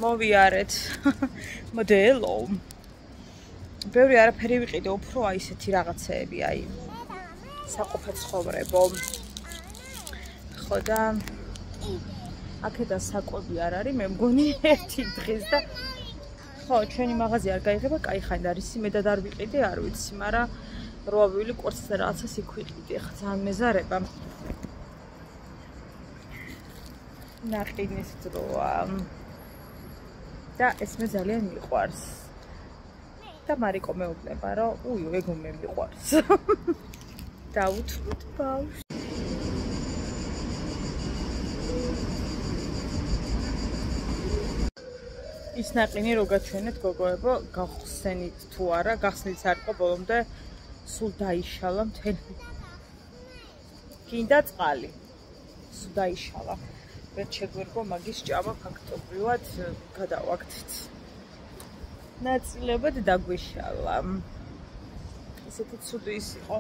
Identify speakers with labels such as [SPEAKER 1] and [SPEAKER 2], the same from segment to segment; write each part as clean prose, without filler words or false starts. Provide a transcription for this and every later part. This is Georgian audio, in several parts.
[SPEAKER 1] მოვიარეთ მოდელო. ბევრი არაფერი ვიყიდე, უფრო აი ესეთი რაღაცეები, აი საყოფა ცხოვრებო. ხო და აქედან საკვები არ არის, მე მგონი ერთი დღის და ხო, ჩვენი მაღაზია არ გაიღება, კაი ხანი არის, იმედად არ ვიყიდე, არ ვიცი, მაგრამ როავილი კვერცხს და რაღაცას იქ ვიყიდე, ხა ძალიან მეზარება. ნახინის დროა. და ეს მე ძალიან მიყვარს. და მარიკო მეუბნება, რომ უიო, ეგო მე მიყვარს. დავუთმოთ ბავშვს. ის ნაყინი რო გაჩვენეთ გოგოებო, გახსენით თუ არა, გახსნით არ იყო ბოლომდე სულ დაიშალა მთელი. გინდა წყალი. სულ დაიშალა. ვერ შეგვერგო მაგის ჭამა ფაქტობრივად გადავაგდით. ნაწილებად დაგვიშალა. ესეთი ცუდი ის იყო.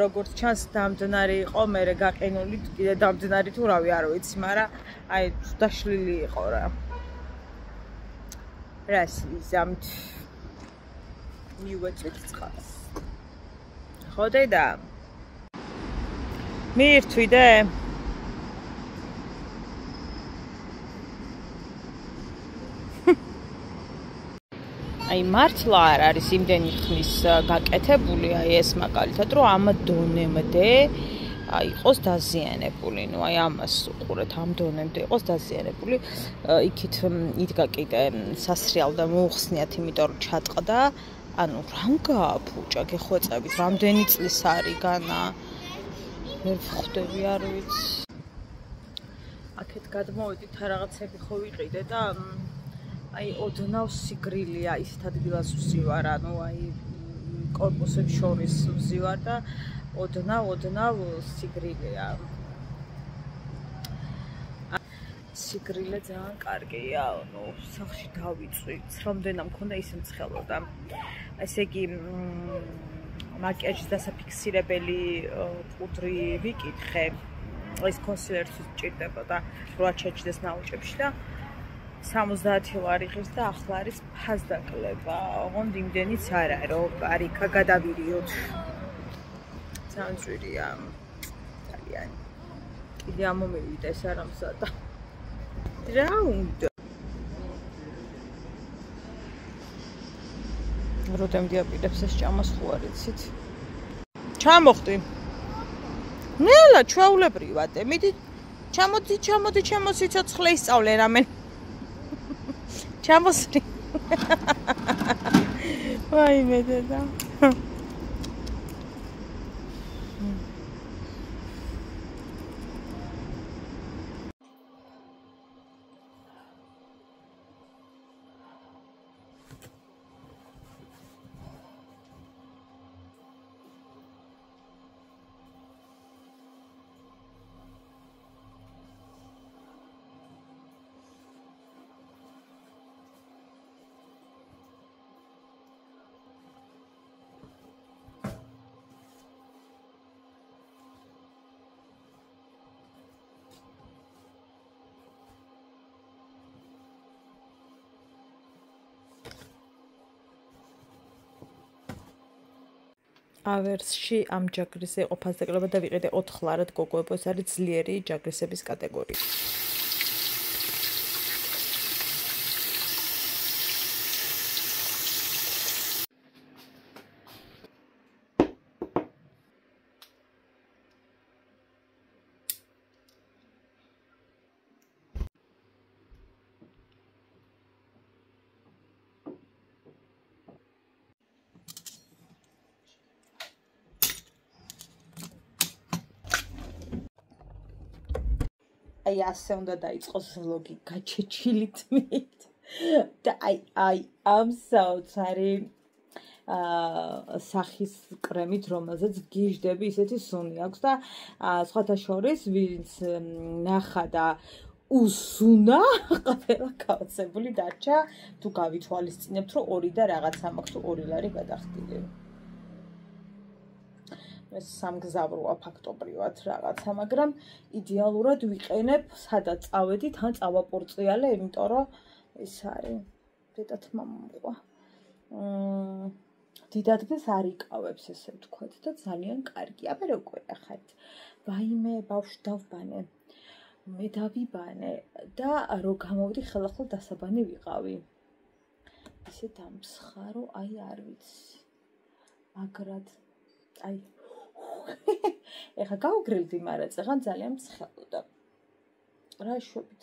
[SPEAKER 1] როგორც ჩანს დამდნარი იყო, მე გაყინული კიდე დამდნარი თუ რავი არ ვიცი, მაგრამ აი დაშლილი იყო რა. რას ვიზამთ? მივეწვით წყალს. ხო დედა? მიირთვიდე? აი მართლა არ არის იმდენი ხნის გაკეთებული აი ეს მაგალითად რომ ამ დონემდე იყოს დაზიანებული. ნუ აი ამას უყურეთ, ამ დონემდე იყოს დაზიანებული. იქით იდგა კიდე სასრიალ და მოუხსნიათ, იმიტომ რომ ჩატყდა. ანუ რამ გააფუჭა გეხვეწებით, რამდენი წლის არის განა? ვერ ვხვდები, არ ვიცი. აქეთ გადმოვედით რაღაცები ხო ვიყიდე და აი ოდნავ სიგრილია ისეთ ადგილას ვზივარ, ანუ აი კორპუსებს შორის ვზივარ და ოდნავ სიგრილია. სიგრილე ძალიან კარგია, ანუ სახში დავიწვით, რამდენად მქონდა ისე მცხელოდა. ესე იგი მაკიაჟის დასაფიქსირებელი პუდრი ვიკითხე. ეს კონსილერს სჭირდებოდა 8 ჩაჭდეს ნაოჭებში და 70 ლარი ღირს და ახლა არის ფასდაკლება. ოღონდ იმდენიც არ არის, რომ არიქა გადავირიოთ. ძალიან ძვირია. ძალიან. კიდე ამომივიდეს არ ამსადა. რა უნდა? როდემ დიაპირებს ეს ჭამას ხო არ იცით? ჩამოხდი. ნელა ჩვეულებრივად, მიდი ჩამოდი, ჩემო სიცოცხლე ისწავლე რამე. ჩამოსრი. ვაიმე დედა. ავერსში ამ ჯაგრისზე იყო ფასდაკლება და ვიყიდე 4 ლარად გოგოებო, ეს არის ძლიერი ჯაგრისების კატეგორია. აი ასე უნდა დაიწყოს vlog-ი გაჩეჩილი თმით და აი ამ საოცარი სახის კრემით, რომელზეც გიჟდები, ისეთი სუნი აქვს და სხვათა შორის ვინც ნახა და უსუნა ყველა გაოცებული დარჩა თუ გავითვალისწინებთ რომ 2 და რაღაცა მაქვს თუ 2 ლარი გადახდილი. ეს სამგზავროა ფაქტობრივად რაღაცა, მაგრამ იდეალურად ვიყენებ, სადაც წავედით, ან წავაპორწიალე, იმიტომ რომ ეს არის დედათმა მომყვა. დიდადგეს არ იკავებს ესე ვთქვათ და ძალიან კარგი. აბა როგორ ახართ? ვაიმე ბავშვ დავბანე. მე დავიბანე და რო გამოვდი ხელახლა დასაბანი ვიყავი. ისე დამცხარო, აი არ ვიცი. მაგრად აი ეხა გავგრილდი, მაგრამ წეღან ძალიან მცხელოდა. რა შვებით?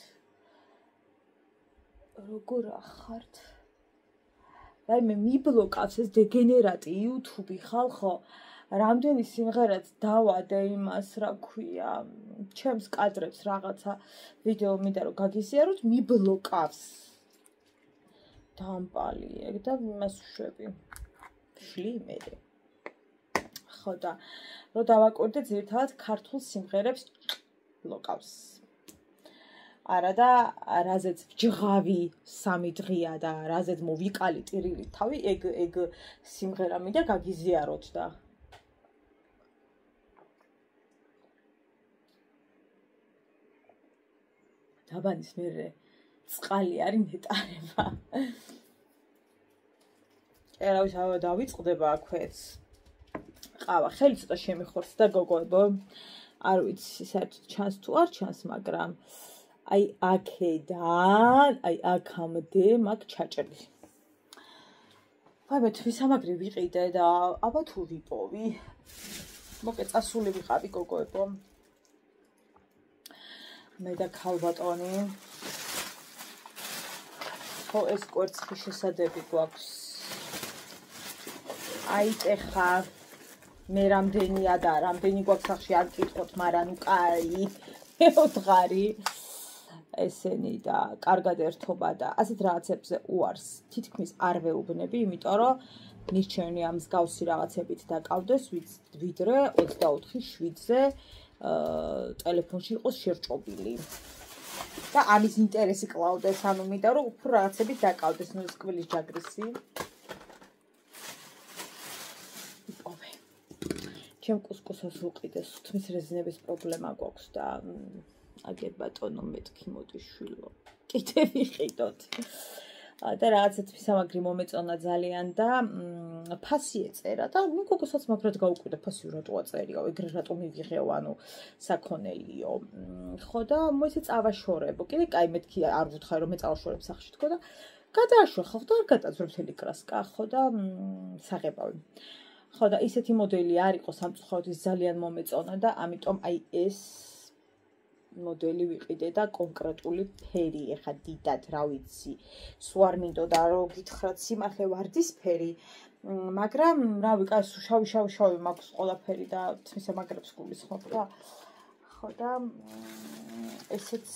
[SPEAKER 1] როგორ ახართ? აი მე მიბლოკავს ეს დეგენერატი YouTube ხალხო. რამდენი სიმღერაც დავადე იმას, რა ქვია, ჩემს კადრებს რაღაცა ვიდეო მინდა რომ გაგიზიაროთ, მიბლოკავს. დამპალი ეგ და იმას შვები. შლი მე. ხო და რო დავაკვირდე ძირითადად ქართულ სიმღერებს ბლოკავს. არა და რაზეც ჯღავი 3 დღეა და რაზეც მოვიკალი ტირილი თავი, ეგ სიმღერა მინდა გაგიზიაროთ და დაბანის მერე წყალი არის ნეტარება. ერავის ავა დავიწყდება აქვეც. ყავა ხელი ცოტა შემიხორს და გოგოებო. არ ვიცი საერთოდ ჩანს თუ არ ჩანს, მაგრამ აი აქედან, აი აქამდე მაგ ჩაჭრილი. ვაიმე თვისამაგრი ვიყიდე და აბა თუ ვიპოვი. მოკე წასული ვიყავი გოგოებო. მე და ქალბატონი. ხო ეს კვერცხი შესადები გვაქვს. აიტეხა მე რამდენია და რამდენი გვაქვს სახში არ გკითხოთ, მაგრამ ნუ კაი მეოთხარი ესენი და კარგად ერთობა და ასეთ რაღაცებზე უარს თითქმის არ ვეუბნები, იმიტომ რომ ნირჩენია მსგავსი რაღაცებით დაკავდეს, ვიდრე 24/7-ზე ტელეფონში იყოს შერჭობილი. და ამის ინტერესი კლავდეს, ანუ მინდა რომ უფრო რაღაცებით დაკავდეს, ნუ ეს კბილის ჯაგრისი. იპოვე. ჩემ კუსკუსას უყიდე, სუთმის რეზინების პრობლემა გვაქვს და აგერ ბატონო მეთქი მოდი შვილო. კიდე ვიყიდოთ. და რაღაცა თვისამაგრი მომეწონა ძალიან და ფასი ეწერა და ნუ გოგოსაც მაგრად გაუკვირდა ფასი რატო აწერიო, ეგრე რატო მივიღეო, ანუ საქონელიო. ხო და მოიცე წავაშორებო. კიდე კაი მეთქი არ ვუთხარი რომ მე წავაშორებ სახში თქო და გადააშვა ხო და არ გადაძვრ მთელი კრასკა ხო და საღებავი. ხო და ისეთი მოდელი არ იყო სამწუხაროდ ის ძალიან მომეწონა და ამიტომ აი ეს მოდელი ვიყიდე და კონკრეტული ფერი, ეხა დიდად რა ვიცი, სულ არ მინდოდა რომ გითხრათ სიმართლე ვარდისფერი, მაგრამ რა ვიყა შავი მაქვს ყველაფერი და თვისამაგრებს გულისხმობ და ხო და ესეც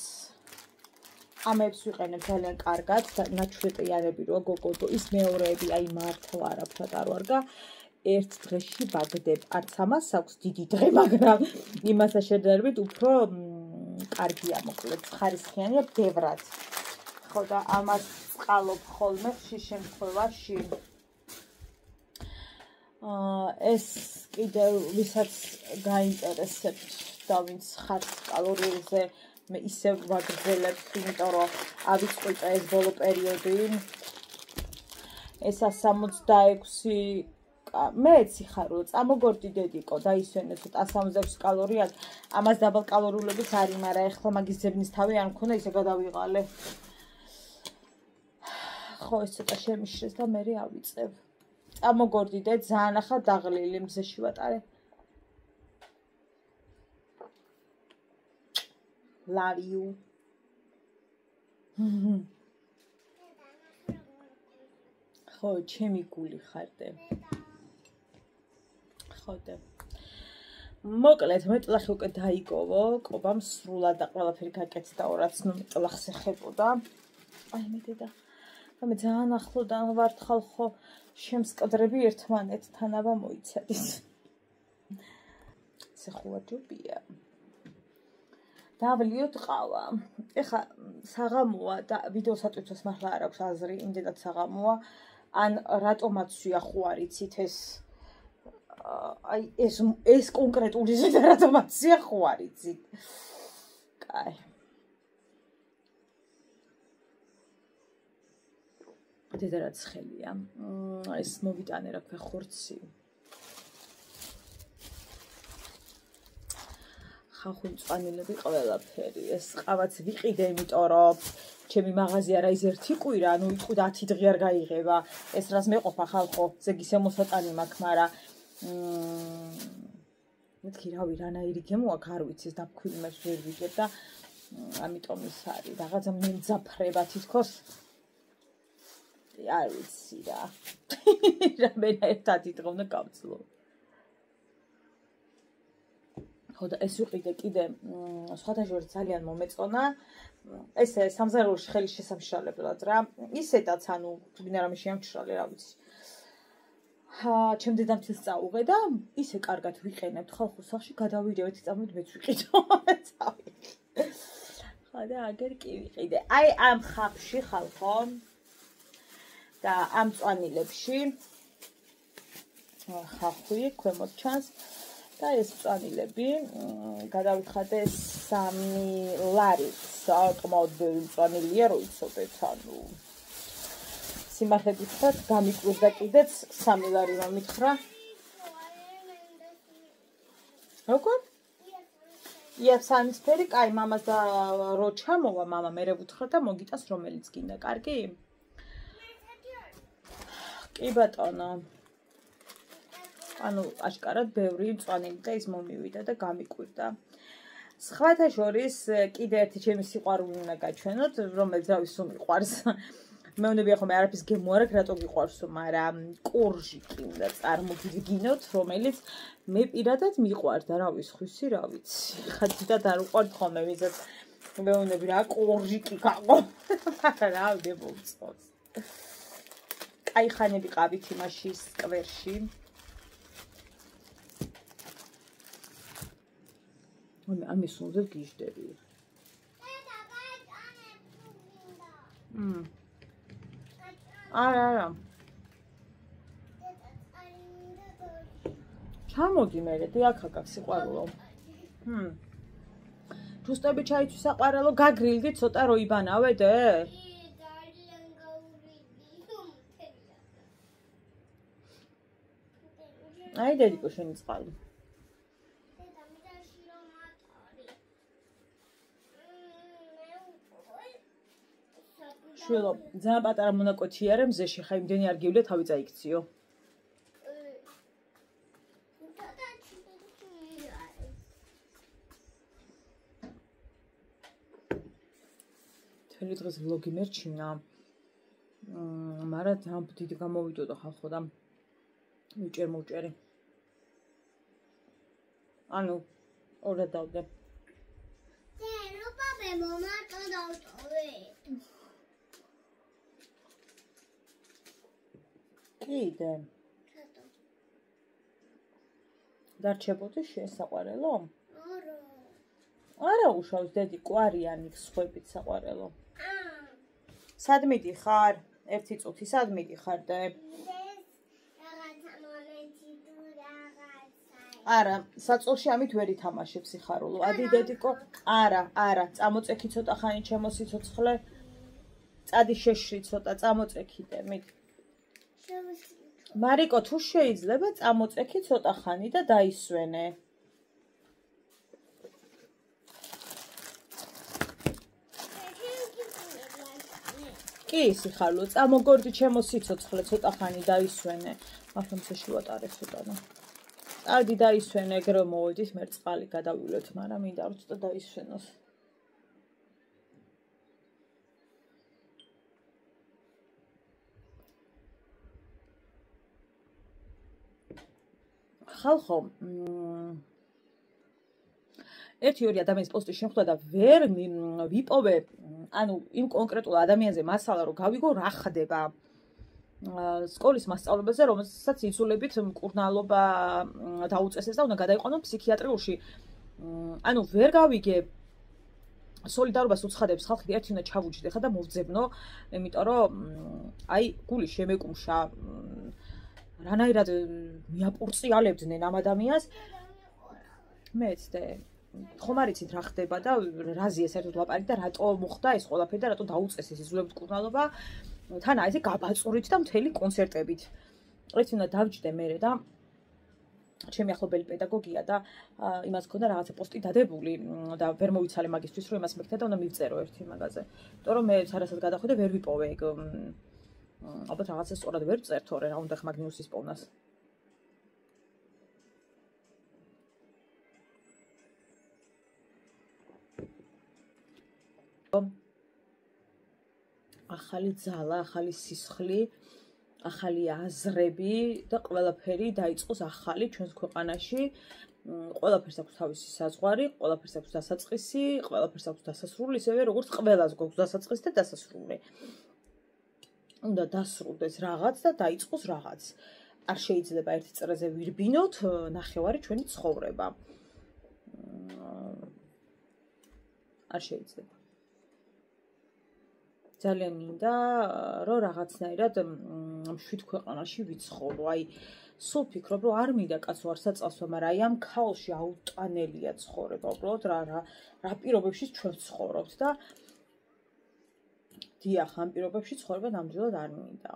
[SPEAKER 1] ამებს ვიყენებ ძალიან კარგად და ნაჩვეტიანები როა გოგო ის მეორეები აი მართლა არაფრად არ ვარგა ერთ დღეში ვაგდებ, არც ამას აქვს დიდი დღე, მაგრამ იმასთან შედარებით უფრო კარგია მოკლედ, ხარისხიანია ბევრად. ხო და ამას წყალობ ხოლმე ხშირ შემთხვევაში. ეს კიდევ ვისაც გაინტერესებთ და ვინც ხართ კალორიებზე, მე ისევ ვაგრძელებ, იმიტომ რომ ავიწყვიტა ეს ბოლო პერიოდი. ესა 66 მეც იხარო წამოგორდიდედიკო და ისვენე 176 კალორია, ამას დაბალ კალორიულებით არის, მაგრამ ეხლა მაგის ძებნის თავი არ მქონდა, ისე გადავიღალე. ხო, ეს ცოტა შემიშრეს და მე ავიწევ. წამოგორდიდე, ძალიან ახლა დაღლილი მზეში ვატარე. Love you. ხო, ჩემი გული ხარდე. ხოდე. მოკლედ, მეტლახი უკვე დაიგოვო, კობამ სრულად და ყველაფერი გაკეთდა, რაც ნუ მეტლახს ეხებოდა. აი მე დედა. მე ძალიან ახლოდან ვართ ხალხო, შემსკდრები ერთმანეთთან აბა მოიცადეთ. სეხუაჯობია. დავლიოთ ყავა. ეხა საღამოა და ვიდეოს ატვირთვას მართლა არ აქვს აზრი, იმდენად საღამოა. ან რატომაც ვიახო არ იცით აი ეს კონკრეტული ზედა რატომაც ვიახო არ იცით. კაი. დედა რაც ხელია. ეს მოვიტანე რა ქვია ხორცი. ხახუნ წვანილები ყველაფერი. ეს ყავაც ვიყიდე, იმიტომ რომ ჩემი მაღაზია რა ის ერთი კვირა, ანუ იყო 10 დღე არ გაიღება. ეს რას მეყოფა ხალხო, ზეგი შემოსატანი მაქვს, მაგრამ მეთქი რავი რანაირი გემოაქ არ ვიცი, ეს დაფქვილმებს ვერ ვიგებ და ამიტომ ის არის რაღაცა მემძაფრება თითქოს არ ვიცი რა. რამენა ერთად იტყო უნდა გავცლო. ხო და ეს ვიყიდე კიდე სხვათა შორის ძალიან მომეწონა. ესე სამზარეულოში ხელი შესამშრალებლად რა. ისედაც ანუ ვინა რამე შეამჩრალე რა ვიცი. ჩემ დედამთილს წაუღე და ისე კარგად ვიყენებთ ხალხო სახში გადავიდევით წამოდ მეც ვიყიდო. ხო და აგერ კი ვიყიდე. აი ამ ხაფში ხალხო და ამ წვანილებში ხახვი ქვემოთ ჩანს და ეს წვანილები გადავიხადე 3 ლარი. საკმაოდ ბევრი წვანილია რო იცოდეთ, ანუ სიმართლე გითხრათ, გამიკვირდა კიდეც 3 ლარი რომ მითხრა. როგორ? სამისფერი, კაი, მამას და რო ჩამოვა, მამა მერე ვუთხრა და მოგიტას რომელიც გინდა, კარგი? კი ბატონო. ანუ აშკარად ბევრი წვანილი და ის მომივიდა და გამიკვირდა. სხვათა შორის კიდე ერთი ჩემი სიყვარული უნდა გაჩვენოთ, რომელიც რავი სულ მიყვარს. მეუბნები ახლა მე არაფერს გემოარაგ, რატო გიყვარსო, მაგრამ კორჟიკი უნდა წარმოგიდგინოთ, რომელიც მე პირადად მიყვარდა, რა ვიცი, რა ვიცი. ხა ცოტა არ უყვართ ხოლმე ვისაც მეუბნები რა კორჟიკი გაყო. რა გებოწოს. კაი ხანები ყავით იმაში სკვერში. ამის უნდა გიჟდები. არა. ჩამოდი მერე, აქ სიყვარულო. ჯუსტები ჩაიცვი საყვარელო, გაგრილდი ცოტა რო იბანავე დე? აი დედიკო შენი წყალი. შვილო, ძალიან პატარა მონაკვეთი არა მზეში, ხა იმდენი არ გივლე თავი წაიქციო. თელი დღეს ვლოგი მერჩინა. მაგრამ ძალიან დიდი გამოვიდოდა ხალხო და მოვჭერი. ანუ ორად დავდე.
[SPEAKER 2] დე, პაპე მომარტო დავტოვე.
[SPEAKER 1] კიდე. დარჩებოდი შესაყვარელო? არა უშავს დედი კვარიანი სხვებით საყვარელო. სად მიდიხარ? ერთი წუთი სად მიდიხარ და? არა, საწოლში ამით ვერ ითამაშებ სიხარულო. ადი დედიკო, არა, წამოწექი ცოტა ხანი ჩემო სიცოცხლე. წადი შეშრი ცოტა, წამოწექიდე, მით. მარიკო, თუ შეიძლება წამოწექი ცოტა ხანი და დაისვენე. კი, სიხარულო, წამოგორდი ჩემო სიცოცხლე, ცოტა ხანი დაისვენე. მართლაც შევატარე ცოტა. წავდი დაისვენე, ეგრე მოვედით, მე წყალი გადავივლეთ, მაგრამ მინდა რომ ცოტა დაისვენოს. ხალხო, ერთი-ორი ადამიანის პოსტი შემხვდა და ვერ ვიპოვე, ანუ იმ კონკრეტულ ადამიანზე მასალა რომ გავიგო რა ხდება. სკოლის მასწავლებელზე, რომელსაც იცულებით მკურნალობა დაუწესეს და უნდა გადაიყვანონ ფსიქიატრიულში. ანუ ვერ გავიგე სოლიდარობას უცხადებს ხალხი ერთი უნდა ჩავუჯდე ხა და მოვძებნო, იმიტომ რომ აი გული შემეკუმშა. რანაირად მიაპურწიალებდნენ ამ ადამიანს. მეც და ხომ არ იცით რა ხდება და რაზეა საერთოდ ლაპარაკი და რატო მოხდა ეს ყველაფერი და რატო დაუწესეს იზოლებით მკურნალობა. თან აი ესე გაბაწურით და მთელი კონცერტებით. ეს უნდა დავჯდე მე და ჩემი ახლობელი პედაგოგია და იმას ქონდა რაღაცა პოსტი დადებული და ვერ მოვიცალე მაგისთვის რომ იმას მეკთა და უნდა მივწერო ერთი მაგაზე. იმიტომ რომ მე სარასაც გადახვიდე ვერ ვიპოვე ეგ ალბათ რაღაცა სწორად ვერ წერთ თორე რა უნდა ხმაგ ნიუსის პოვნას. ახალი ძალა, ახალი სისხლი, ახალი აზრები და ყველაფერი დაიწყოს ახალი ჩვენს ქვეყანაში. ყველაფერს აქვს თავისი საზღვარი, ყველაფერს აქვს დასაწყისი, ყველაფერს აქვს დასასრული, ისევე როგორც ყველას გვაქვს დასაწყისი და დასასრული. უნდა დასრულდეს რაღაც და დაიწყოს რაღაც. არ შეიძლება ერთი წრეზე ვირბინოთ ნახევარი ჩვენი ცხოვრება. არ შეიძლება. ძალიან მინდა რომ რაღაცნაირად მშვიდ ქვეყანაში ვიცხოვრო. აი სულ ფიქრობ რომ არ მინდა კაცო არ საწასო, მაგრამ აი ამ ქაოსში აუტანელია ცხოვრება. უბრალოდ რა პირობებში ჩვენ ვცხოვრობთ და დიახ, ამ პირობებში ცხოვრება ნამდვილად არ მინდა.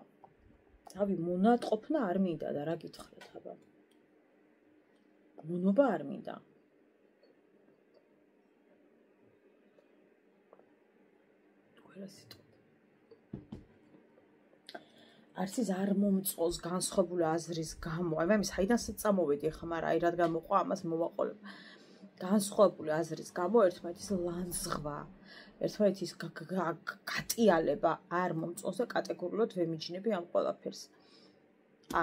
[SPEAKER 1] თავი მონატყოფნა არ მინდა და რა გითხრათ აბა. მონობა არ მინდა. თქვენ სიტყვა არცის არ მომწოს განსხვავებული აზრის გამო. აი მე საიდან წამოვედი ახლა, მაგრამ აი რადგან მოყვა ამას მოვაყოლებ. განსხვავებული აზრის გამო ერთმანეთის ლანძღვა, ერთმანეთის გატიალება არ მომწონს და კატეგორიულად ვემიჯნები ამ ყველაფერს.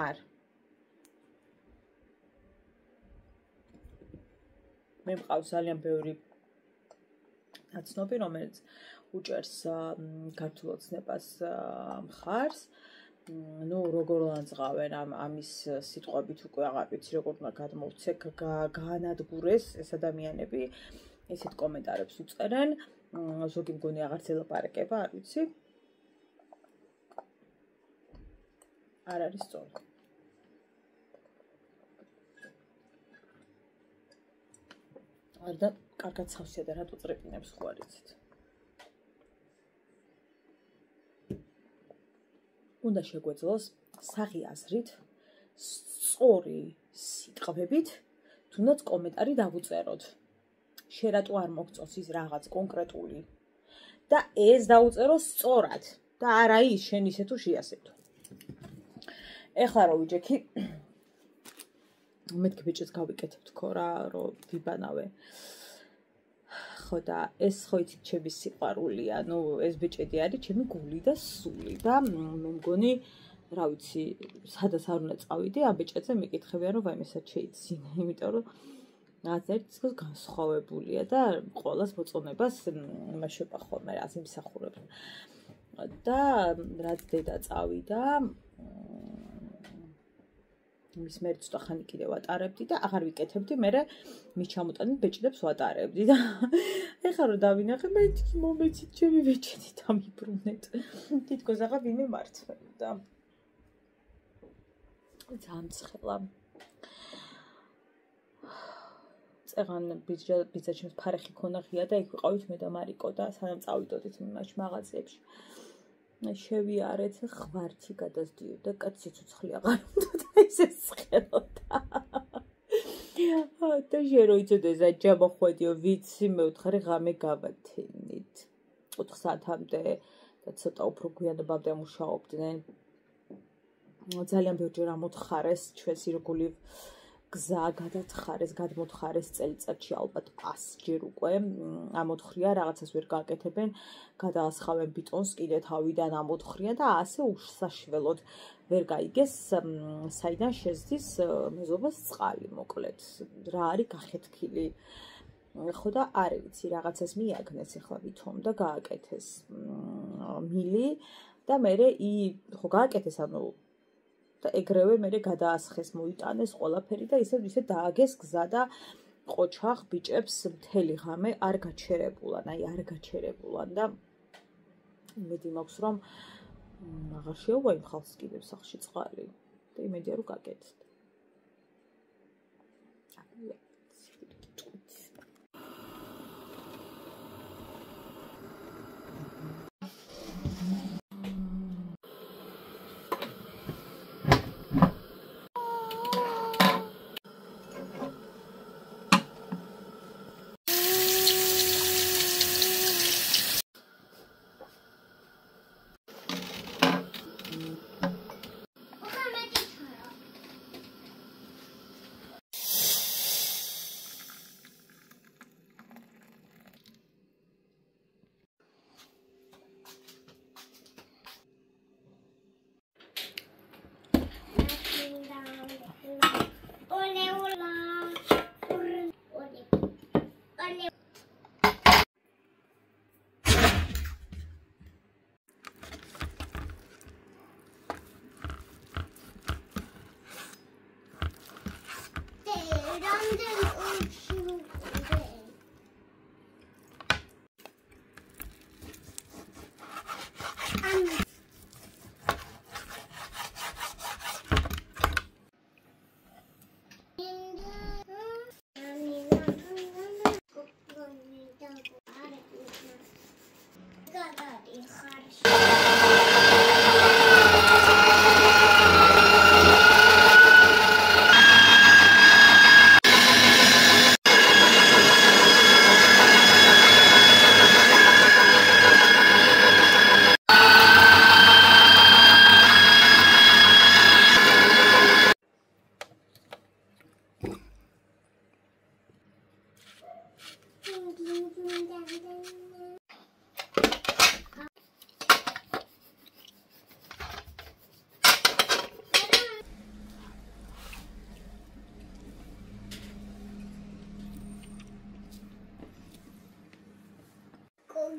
[SPEAKER 1] არ. მე მყავს ძალიან ბევრი აცნობი, რომელიც უჭერს ქართულ ოცნებას მხარს. ნუ როგორ ლანძღავენ ამის სიტყვებით უკვე აღარ ვიცი როგორ უნდა გადმოვცე გაანადგურეს ეს ადამიანები ესეთ კომენტარებს უწერენ ზოგი მგონი აღარც ელაპარაკება არ ვიცი არ არის სწორი არ და კარგად სავსეა და რატო წრეპინებს ხო არ იცით უნდა შეგვეძლოს საღი აზრით, სწორი სიტყვებით, თუნდაც კომენტარი დავუწეროთ. შენ რატო არ მოგწონს ის რაღაც კონკრეტული და ეს დავუწერო სწორად და არა ის შენ ისე თუ შეასეთო. ეხლა რო ვიჯექი მეთქი ბიჭებს გავიკეთებ თქო რა რომ ვიბანავე. ხო და ეს ხო იცით ჩემი სიყვარულია, ნუ ეს ბიჭედი არის ჩემი გული და სული და მე მგონი, რა ვიცი, სადაც არ უნდა წავიდე, ამ ბიჭებზე მეკითხებიან რომ ვაიმე სად შეიცინე, იმიტომ რომ რაღაცნაირად ის განსხვავებულია და ყოველას მოწონებას იმაშება ხოლმე რა იმსახურებს. და რაც დედა წავიდა მის მერე ცოტა ხანი კიდევ ვატარებდი და აღარ ვიკეთებდი, მერე მის ჩამოტანილ ბეჭდებს ვატარებდი და ეხლა რომ დავინახე, მე თვითონ მომეცით ჩემი ბეჭედი დამიბრუნეთ. თითქოს აღარ ვინმე მართმევდა. ძალიან ცხელა. წეღან ბიძაჩემს ფარეხი ქონა ღია და იქ ვიყავით მე და მარიკო და სანამ წავიდოდით იმაში მაღაზიებში. შევიარეთ ხვართი გადასდიოდა კაცი ცოცხლი აღარ უნდა და ისე სხელოდა და შერო იცოდე საჯაბო ხვედიო ვიცი მე ვთხარი ღამე გავათენით 4 საათამდე და ცოტა უფრო გვიანობამდე მუშაობდნენ ძალიან ბევრჯერ ამოთხარეს ჩვენს ირგული გზა გადათხარეს, გადმოთხარეს წელიწადში ალბათ 100 ჯერ უკვე ამოთხრია, რაღაცას ვერ გააკეთებენ, გადაასხავენ ბიტონს კიდე თავიდან ამოთხრია და ასე უსაშველოდ ვერ გაიგეს საიდან შეზდის მეზობას წყალი მოკლედ. რა არის გახეთქილი. ხო და არ ვიცი, რაღაცას მიაგნეს ახლა ვითომ და გააკეთეს მილი და მერე ხო გააკეთეს ანუ და ეგრევე მე გადაასხეს მოიტანეს ყველაფერი და ისე დააგეს გზა და ყოჩახ ბიჭებს მთელი ღამე არ გაჩერებულან, აი არ გაჩერებულან და იმედი მაქვს რომ აღარ შეუვა იმ ხალხს კიდევ სახლში წყალი და იმედია რომ გაკეთეთ.
[SPEAKER 2] რამდენი ოჩი ვიყიდე?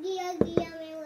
[SPEAKER 2] Gia მეორე.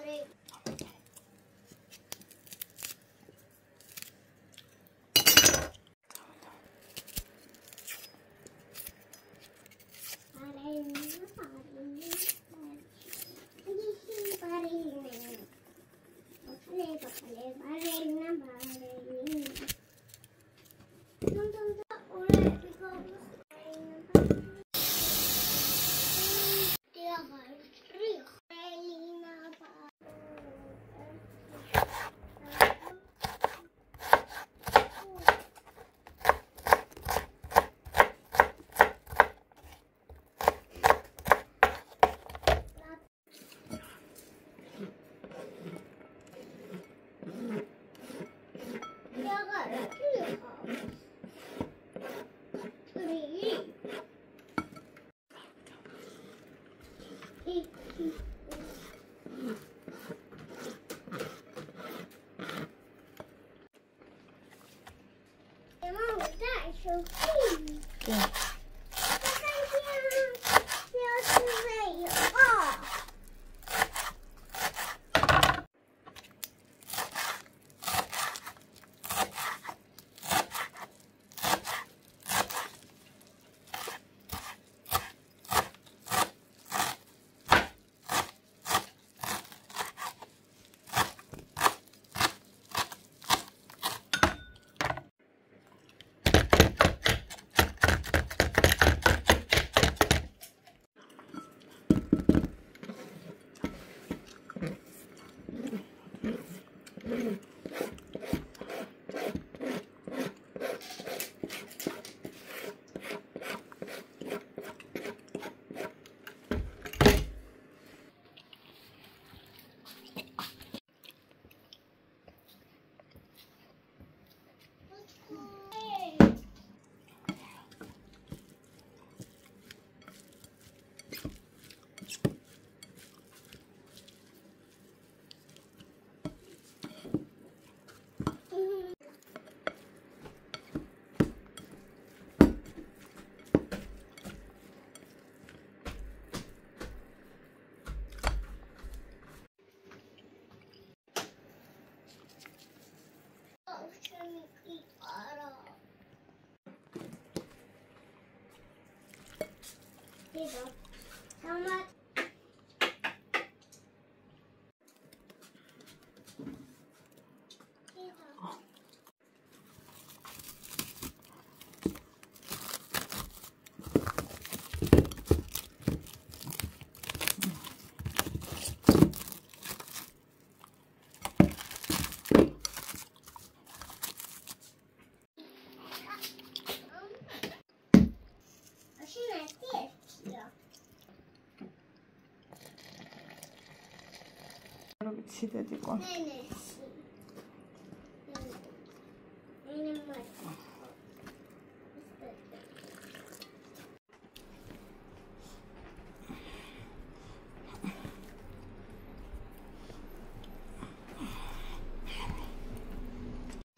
[SPEAKER 1] ციდად იყო.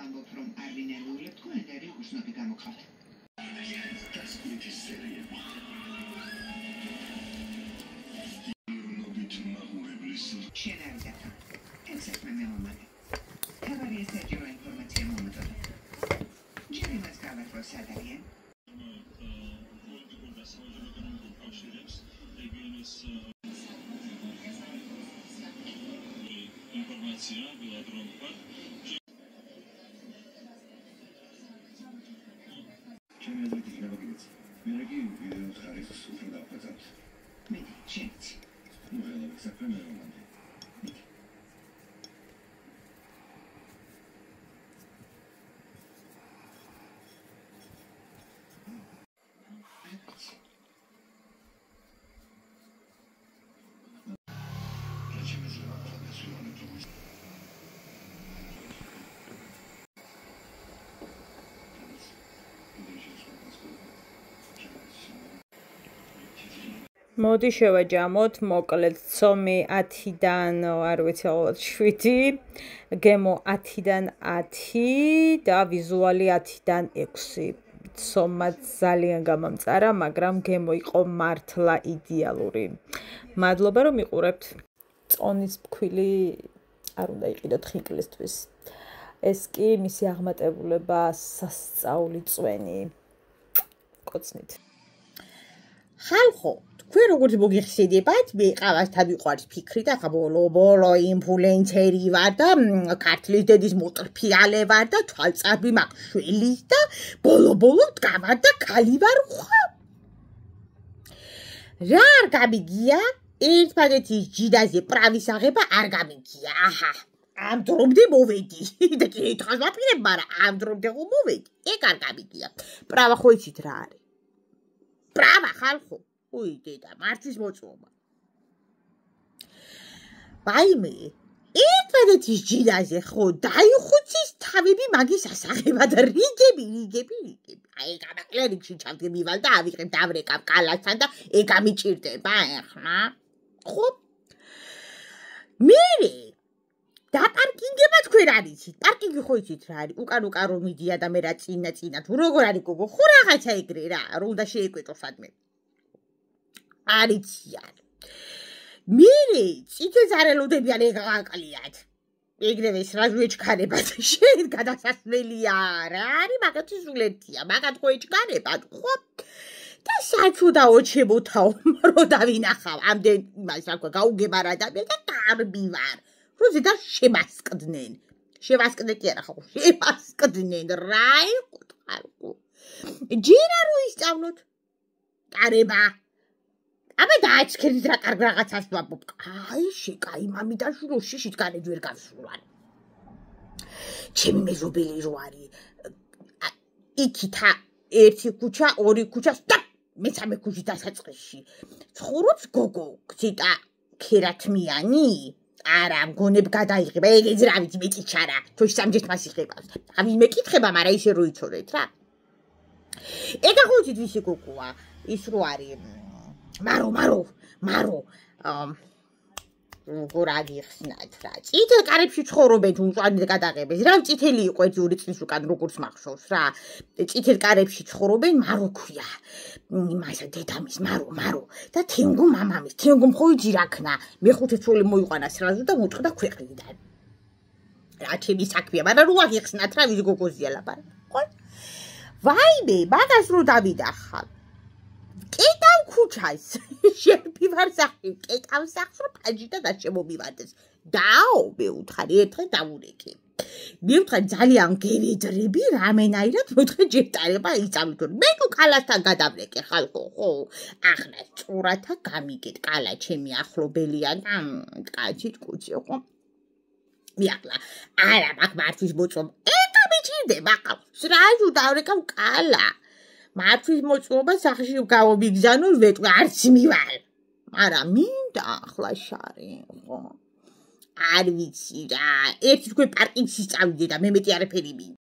[SPEAKER 3] ამბობ რომ არ ვინერვულებ თქვენ და უცნობი გამოგხავთ. შენარიდან ეცემა მეომარი. თავარი ესეთი ინფორმაცია მომდოდა. მიდი, შეიცი.
[SPEAKER 1] მოდი შევაჯამოთ, მოკლედ ცომი 10-დან, არ ვიცი, ალბათ 7, გემო 10-დან 10 და ვიზუალი 10-დან 6. ცომა ძალიან გამამწარა, მაგრამ გემო იყო მართლა იდეალური. მადლობა, რომ იყურებთ. წონის ფქვილი არ უნდა იყიდოთ ხინკლისთვის. ეს კი მისი აღმატებულება სასწაული წვენი. კოცნით.
[SPEAKER 4] ხალხო, თქვენ როგორც მოგიხსენებათ, მე ყავასთან მიყვარს ფიქრი და ბოლო ინფლუენსერი ვარ და ქართლის დედის მოტრფიალე ვარ და თვალწარმი მაქვს შველის და ბოლო დგავარ და ქალი ვარ ხა. რა არ გამიგია? ერთმანეთის ჯიდაზე პრავის აღება არ გამიგია. აჰა. ამ დრომდე მოვედი. და კითხავს ვაპირებ, მაგრამ ამ დრომდე ხო მოვედი. ეგ არ გამიგია. პრავა ხო იცით რა არის? პრავა ხალხო. უი დედა, მართვის მოწმობა. ვაიმე, ერთმანეთის ჯიდაზე ხო დაიხუცის თავები მაგის ასაღება და რიგები. აი გამაკლერიქში ჩავდმივალ და ავიღებ დავრეკავ კალასთან და ეგ ამიჭირდება ახლა. ხო? მერე დაპარკინგება თქვენ არ იცით. პარკინგი ხო იცით რა არის? უკან რომ მიდია და მე რა წინა თუ როგორ არის გოგო? ხო რაღაცა ეგრე რა, რომ უნდა შეეკვეთო სადმე. არიციან. მერე წითეზარელოდებიან ეგ აყლიათ. ეგრევე სრაზუ ეჩქარებათ. შენ გადასასვლელია რა არის მაგათი სულეთია. მაგათ ხო ეჩქარებათ, ხო? და საჩუდა ოჩებოთაო, რო დავინახავ ამდენ იმას რა ქვია, გაუგებარა და მე და კარბი ვარ. როზე და შემასკდნენ. შევასკდე კი არა ხო, შემასკდნენ რა იყო. ჯერ არ ვისწავლოთ. კარება აბა დააჩქერით რა კარგ რაღაცას ვაბობ. აი შეკაი მამიდა შურო შიშით განედ ვერ გავსულან. ჩემი მეზობელი რო არის. იქითა ერთი ქუჩა, ორი ქუჩა, სტოპ! მესამე ქუჩის დასაწყისში. ცხოვრობს გოგო, გზიტა ქერათმიანი? არა, მგონებ გადაიღება. ეგ რა ვიცი, მეტიჩარა. თოში სამჯერ მას იღებავს. ავი მეკითხება, მაგრამ ისე რო იცოდეთ რა. ეგ ახუცით ვისი გოგოა? ის რო არის მარო როგორ აგიხსნათ რა. წითელ კარებში ცხოვრობენ უწვანე გადაღებეს. რა წითელი იყო 2 წლის უკან როგორც მახსოვს რა. წითელ კარებში ცხოვრობენ მარო ქვია. იმასა დედამის მარო და თენგო მამამის. თენგომ ხო იცი რა ქნა. მეხუთე ცოლი მოიყვანა სრაზუ და მოწყდა ქვეყნიდან. რა ჩემი საქმეა, მაგრამ რო აგიხსნათ რა ვის გოგოზია ლაპარაკი. ხო? ვაიმე, მაგას რო დავიდახავ. კეტავ ქუჩას. შენფი ვარ სახი, კეტავ სახს რო ფაჯითა და შემომივარდეს. დაო, მე უთხარი ერთხელ დავურეკე. მე ვთხარი ძალიან გევედრები, რამენაირად მოთხე ჯეტარება იწამით. მე თუ კალასთან გადავრეკე ხალხო, ხო? ახლა წურათა გამიგეთ, კალა ჩემი ახლობელია და კაცით კუცი ხო? მიახლა, არა მაგ მართვის მოწმობა. ეკა მიჭირდება ყავს. სრაჟუ დავრეკავ კალა. მართვის მოწმობა სახში გავომიგზავნო ვეტყვი არც მივალ. მაგრამ მინდა ახლა შარი, ხო? არ ვიცი რა. ერთი თქვენ პარკინგში წავიდე და მე მეტი არაფერი